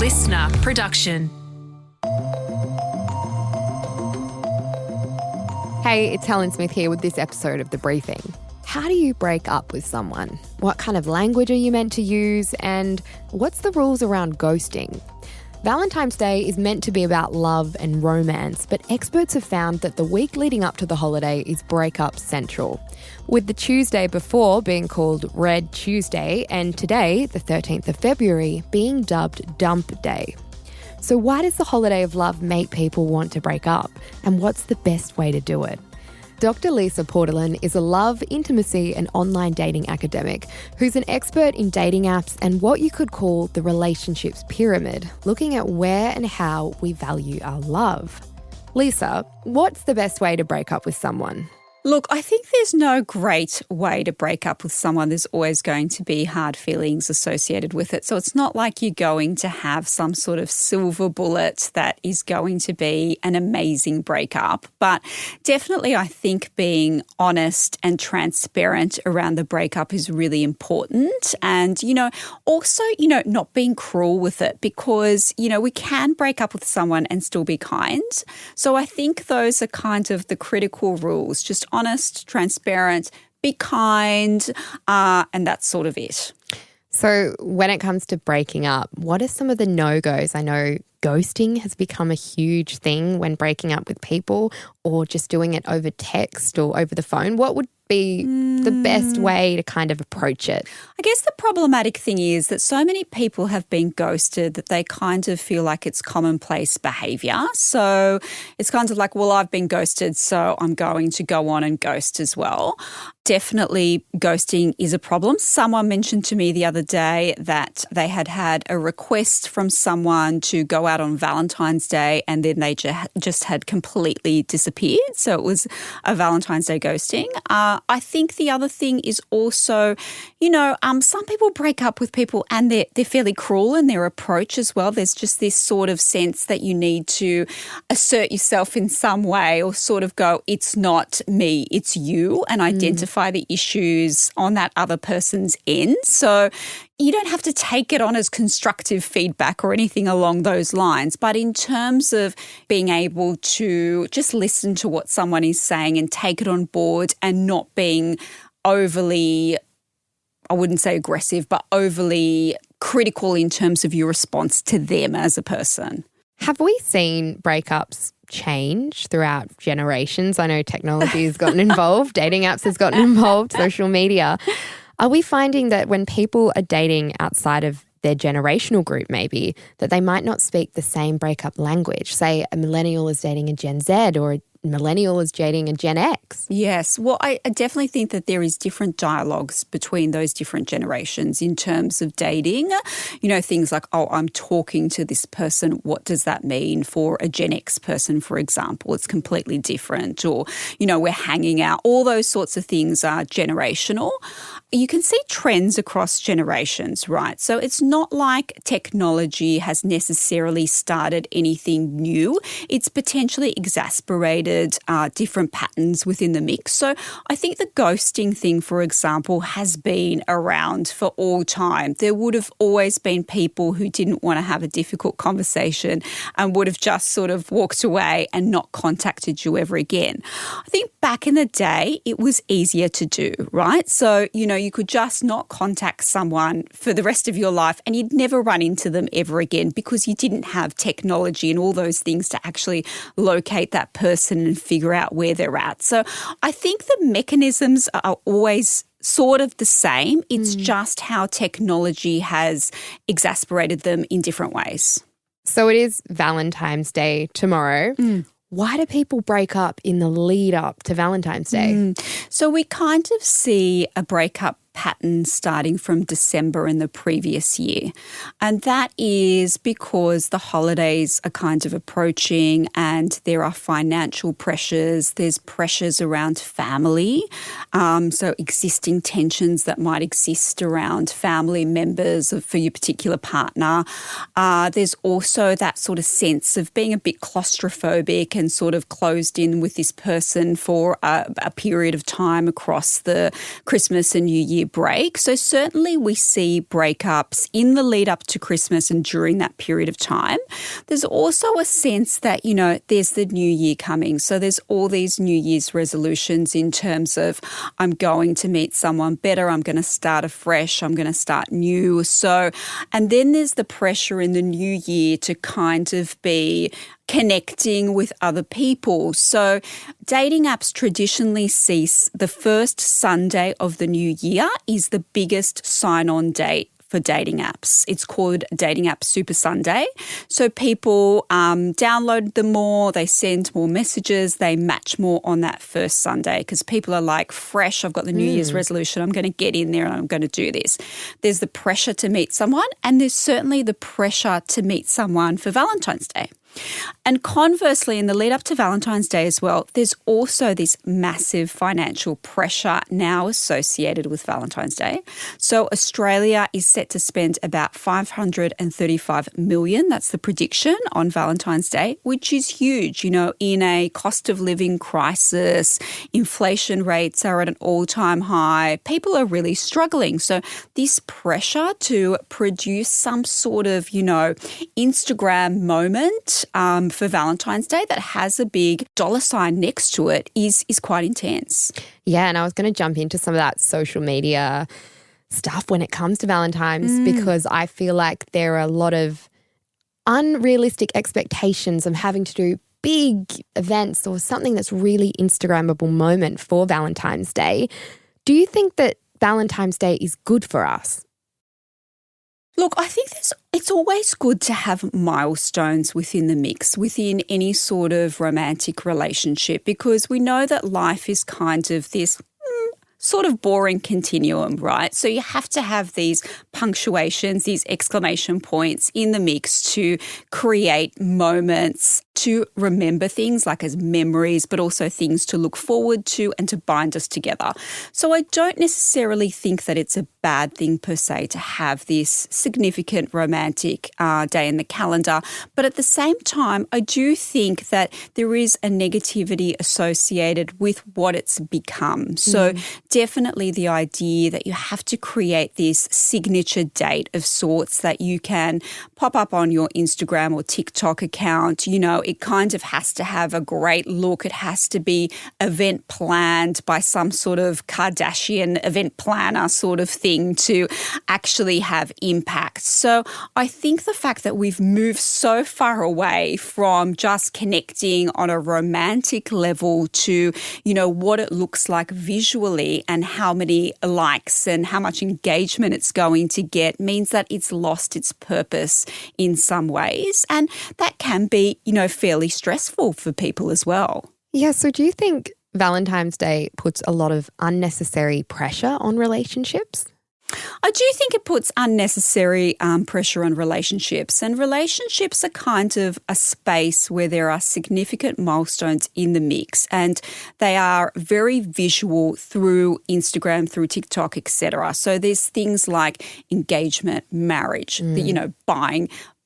listener production. Hey, it's Helen Smith here with this episode of The Briefing. How do you break up with someone? What kind of language are you meant to use? And what's the rules around ghosting? Valentine's Day is meant to be about love and romance, but experts have found that the week leading up to the holiday is breakup central, with the Tuesday before being called Red Tuesday and today, the 13th of February, being dubbed Dump Day. So why does the holiday of love make people want to break up? And what's the best way to do it? Dr. Lisa Portelin is a love, intimacy and online dating academic who's an expert in dating apps and what you could call the relationships pyramid, looking at where and how we value our love. Lisa, what's the best way to break up with someone? Look, I think there's no great way to break up with someone. There's always going to be hard feelings associated with it. So it's not like you're going to have some sort of silver bullet that is going to be an amazing breakup. But definitely I think being honest and transparent around the breakup is really important. And, also, not being cruel with it because, we can break up with someone and still be kind. So I think those are kind of the critical rules. Just honest, transparent, be kind, and that's sort of it. So when it comes to breaking up, what are some of the no-goes? I know ghosting has become a huge thing when breaking up with people or just doing it over text or over the phone. What would be the best way to kind of approach it? I guess the problematic thing is that so many people have been ghosted that they kind of feel like it's commonplace behaviour. So it's kind of like, well, I've been ghosted, so I'm going to go on and ghost as well. Definitely ghosting is a problem. Someone mentioned to me the other day that they had had a request from someone to go out on Valentine's Day and then they just had completely disappeared. So it was a Valentine's Day ghosting. I think the other thing is also, some people break up with people and they're fairly cruel in their approach as well. There's just this sort of sense that you need to assert yourself in some way or sort of go, it's not me, it's you, and identify the issues on that other person's end. So you don't have to take it on as constructive feedback or anything along those lines. But in terms of being able to just listen to what someone is saying and take it on board and not being overly, I wouldn't say aggressive, but overly critical in terms of your response to them as a person. Have we seen breakups change throughout generations? I know technology has gotten involved, dating apps has gotten involved, social media. Are we finding that when people are dating outside of their generational group maybe, that they might not speak the same breakup language? Say a millennial is dating a Gen Z or a millennial is dating a Gen X. Yes. Well, I definitely think that there is different dialogues between those different generations in terms of dating. Things like, oh, I'm talking to this person. What does that mean for a Gen X person, for example? It's completely different. Or, we're hanging out. All those sorts of things are generational. You can see trends across generations, right? So it's not like technology has necessarily started anything new. It's potentially exasperated different patterns within the mix. So I think the ghosting thing, for example, has been around for all time. There would have always been people who didn't want to have a difficult conversation and would have just sort of walked away and not contacted you ever again. I think back in the day, it was easier to do, right? So, you could just not contact someone for the rest of your life and you'd never run into them ever again because you didn't have technology and all those things to actually locate that person and figure out where they're at. So I think the mechanisms are always sort of the same. It's just how technology has exasperated them in different ways. So it is Valentine's Day tomorrow. Why do people break up in the lead up to Valentine's Day? So we kind of see a breakup pattern starting from December in the previous year. And that is because the holidays are kind of approaching and there are financial pressures. There's pressures around family. So existing tensions that might exist around family members for your particular partner. There's also that sort of sense of being a bit claustrophobic and sort of closed in with this person for a period of time across the Christmas and New Year Year break. So certainly we see breakups in the lead up to Christmas and during that period of time. There's also a sense that, there's the new year coming. So there's all these New Year's resolutions in terms of I'm going to meet someone better, I'm going to start afresh, I'm going to start new. So, and then there's the pressure in the new year to kind of be connecting with other people. So dating apps traditionally see the first Sunday of the new year is the biggest sign-on date for dating apps. It's called Dating App Super Sunday. So people download them more, they send more messages, they match more on that first Sunday because people are like, fresh, I've got the New Year's resolution, I'm going to get in there and I'm going to do this. There's the pressure to meet someone, and there's certainly the pressure to meet someone for Valentine's Day. And conversely, in the lead up to Valentine's Day as well, there's also this massive financial pressure now associated with Valentine's Day. So Australia is set to spend about 535 million, that's the prediction, on Valentine's Day, which is huge. In a cost of living crisis, inflation rates are at an all-time high. People are really struggling. So this pressure to produce some sort of, Instagram moment for Valentine's Day that has a big dollar sign next to it is quite intense. Yeah, and I was going to jump into some of that social media stuff when it comes to Valentine's because I feel like there are a lot of unrealistic expectations of having to do big events or something that's really Instagrammable moment for Valentine's Day. Do you think that Valentine's Day is good for us? Look, I think it's always good to have milestones within the mix, within any sort of romantic relationship, because we know that life is kind of this sort of boring continuum, right? So you have to have these punctuations, these exclamation points in the mix to create moments, to remember things like as memories, but also things to look forward to and to bind us together. So I don't necessarily think that it's a bad thing per se to have this significant romantic day in the calendar. But at the same time, I do think that there is a negativity associated with what it's become. So definitely the idea that you have to create this signature date of sorts that you can pop up on your Instagram or TikTok account. It kind of has to have a great look. It has to be event planned by some sort of Kardashian event planner sort of thing to actually have impact. So I think the fact that we've moved so far away from just connecting on a romantic level to, what it looks like visually and how many likes and how much engagement it's going to get means that it's lost its purpose in some ways. And that can be, fairly stressful for people as well. Yeah, so do you think Valentine's Day puts a lot of unnecessary pressure on relationships? I do think it puts unnecessary pressure on relationships, and relationships are kind of a space where there are significant milestones in the mix, and they are very visual through Instagram, through TikTok, etc. So there's things like engagement, marriage,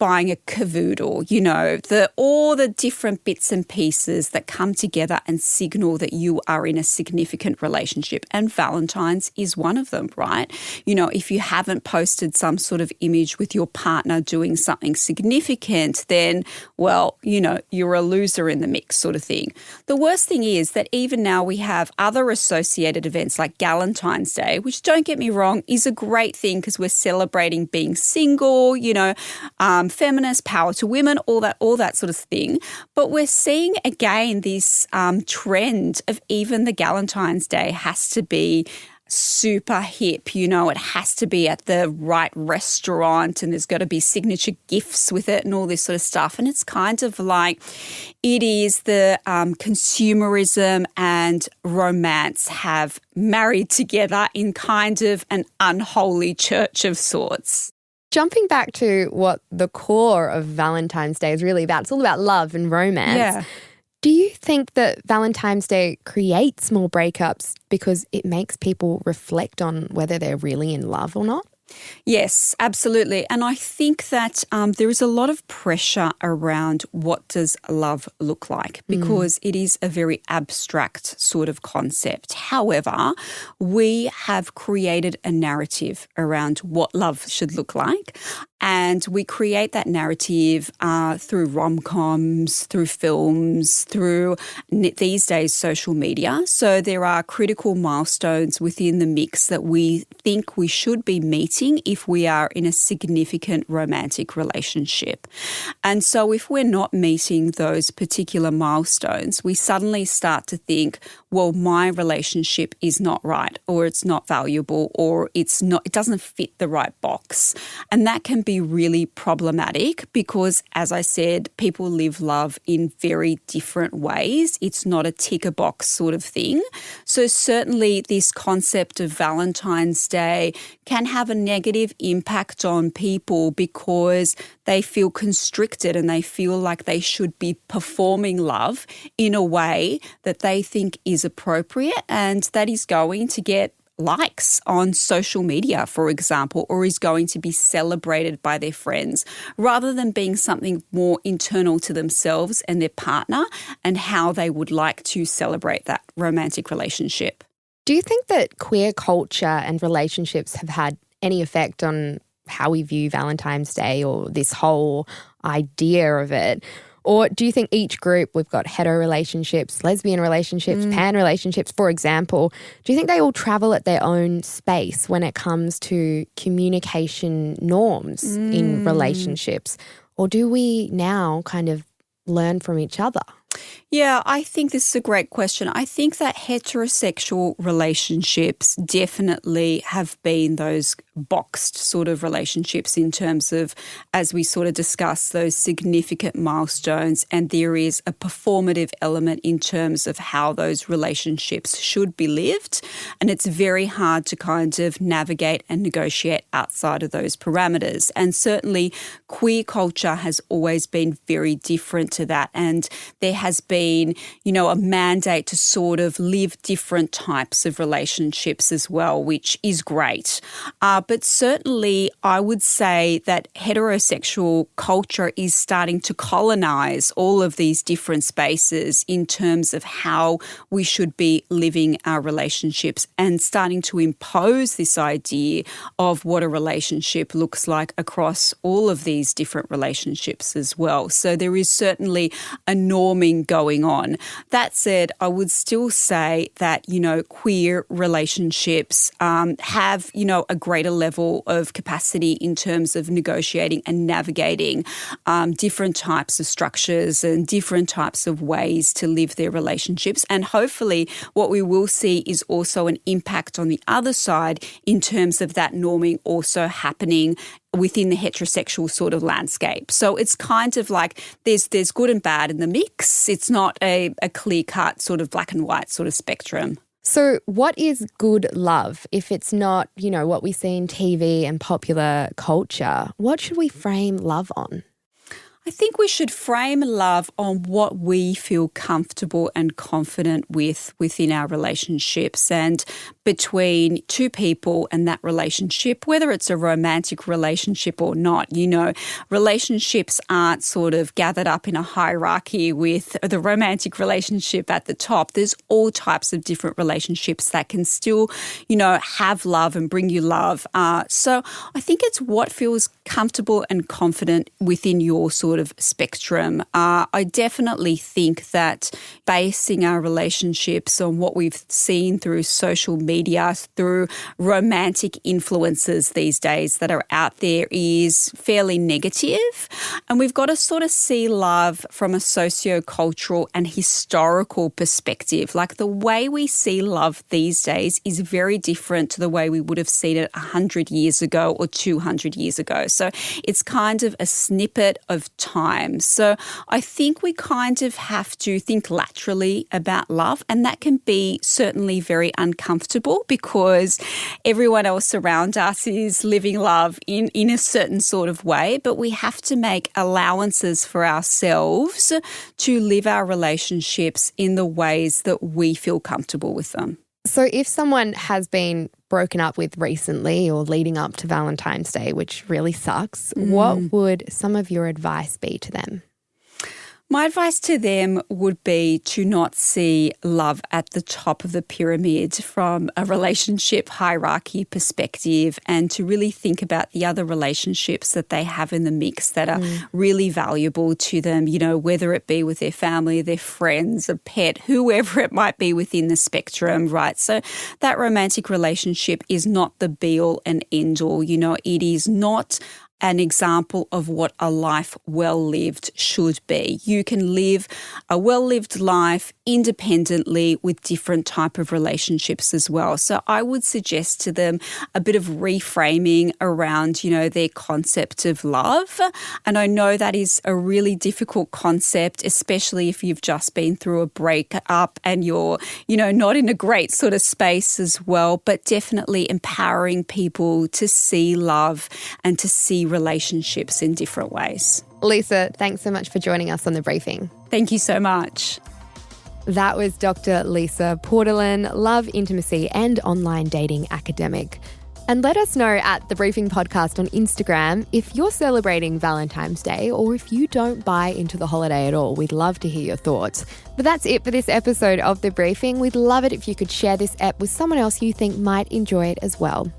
buying a cavoodle, all the different bits and pieces that come together and signal that you are in a significant relationship. And Valentine's is one of them, right? If you haven't posted some sort of image with your partner doing something significant, then, you're a loser in the mix sort of thing. The worst thing is that even now we have other associated events like Valentine's Day, which, don't get me wrong, is a great thing because we're celebrating being single, feminist, power to women, all that sort of thing. But we're seeing again this trend of even the Valentine's Day has to be super hip, it has to be at the right restaurant and there's got to be signature gifts with it and all this sort of stuff. And it's kind of like it is the consumerism and romance have married together in kind of an unholy church of sorts. Jumping back to what the core of Valentine's Day is really about, it's all about love and romance. Yeah. Do you think that Valentine's Day creates more breakups because it makes people reflect on whether they're really in love or not? Yes, absolutely. And I think that there is a lot of pressure around what does love look like, because it is a very abstract sort of concept. However, we have created a narrative around what love should look like. And we create that narrative through rom-coms, through films, through these days social media. So there are critical milestones within the mix that we think we should be meeting if we are in a significant romantic relationship. And so if we're not meeting those particular milestones, we suddenly start to think, well, my relationship is not right, or it's not valuable, or it doesn't fit the right box. And that can be really problematic because, as I said, people live love in very different ways. It's not a ticker box sort of thing. So certainly this concept of Valentine's Day can have a negative impact on people because they feel constricted and they feel like they should be performing love in a way that they think is appropriate and that is going to get likes on social media, for example, or is going to be celebrated by their friends, rather than being something more internal to themselves and their partner and how they would like to celebrate that romantic relationship. Do you think that queer culture and relationships have had any effect on how we view Valentine's Day or this whole idea of it? Or do you think each group, we've got hetero relationships, lesbian relationships, pan relationships, for example, do you think they all travel at their own space when it comes to communication norms in relationships? Or do we now kind of learn from each other? Yeah, I think this is a great question. I think that heterosexual relationships definitely have been those boxed sort of relationships in terms of, as we sort of discussed, those significant milestones, and there is a performative element in terms of how those relationships should be lived. And it's very hard to kind of navigate and negotiate outside of those parameters. And certainly queer culture has always been very different to that. And there has been, a mandate to sort of live different types of relationships as well, which is great. But certainly I would say that heterosexual culture is starting to colonize all of these different spaces in terms of how we should be living our relationships and starting to impose this idea of what a relationship looks like across all of these different relationships as well. So there is certainly a norming going on. That said, I would still say that, queer relationships have, a greater level of capacity in terms of negotiating and navigating different types of structures and different types of ways to live their relationships. And hopefully what we will see is also an impact on the other side in terms of that norming also happening within the heterosexual sort of landscape. So it's kind of like there's good and bad in the mix. It's not a clear-cut sort of black and white sort of spectrum. So what is good love if it's not, what we see in TV and popular culture? What should we frame love on? I think we should frame love on what we feel comfortable and confident within our relationships and between two people and that relationship, whether it's a romantic relationship or not. Relationships aren't sort of gathered up in a hierarchy with the romantic relationship at the top. There's all types of different relationships that can still, have love and bring you love. So I think it's what feels comfortable and confident within your sort of spectrum. I definitely think that basing our relationships on what we've seen through social media, through romantic influences these days that are out there is fairly negative. And we've got to sort of see love from a socio-cultural and historical perspective. Like the way we see love these days is very different to the way we would have seen it 100 years ago or 200 years ago. So it's kind of a snippet of time. So I think we kind of have to think laterally about love, and that can be certainly very uncomfortable because everyone else around us is living love in a certain sort of way, but we have to make allowances for ourselves to live our relationships in the ways that we feel comfortable with them. So if someone has been broken up with recently or leading up to Valentine's Day, which really sucks, what would some of your advice be to them? My advice to them would be to not see love at the top of the pyramid from a relationship hierarchy perspective, and to really think about the other relationships that they have in the mix that are really valuable to them, you know, whether it be with their family, their friends, a pet, whoever it might be within the spectrum, right? So that romantic relationship is not the be-all and end-all. You know, it is not an example of what a life well-lived should be. You can live a well-lived life independently with different type of relationships as well. So I would suggest to them a bit of reframing around, you know, their concept of love. And I know that is a really difficult concept, especially if you've just been through a breakup and you're, you know, not in a great sort of space as well, but definitely empowering people to see love and to see relationships in different ways. Lisa, thanks so much for joining us on The Briefing. Thank you so much. That was Dr. Lisa Portalin, love, intimacy and online dating academic. And let us know at The Briefing Podcast on Instagram if you're celebrating Valentine's Day or if you don't buy into the holiday at all. We'd love to hear your thoughts. But that's it for this episode of The Briefing. We'd love it if you could share this ep with someone else you think might enjoy it as well.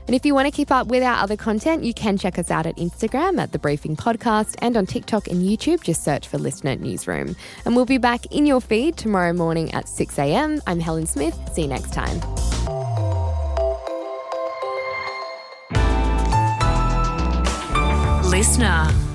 And if you want to keep up with our other content, you can check us out at Instagram at The Briefing Podcast, and on TikTok and YouTube, just search for Listener Newsroom. And we'll be back in your feed tomorrow morning at 6 a.m. I'm Helen Smith. See you next time. Listener.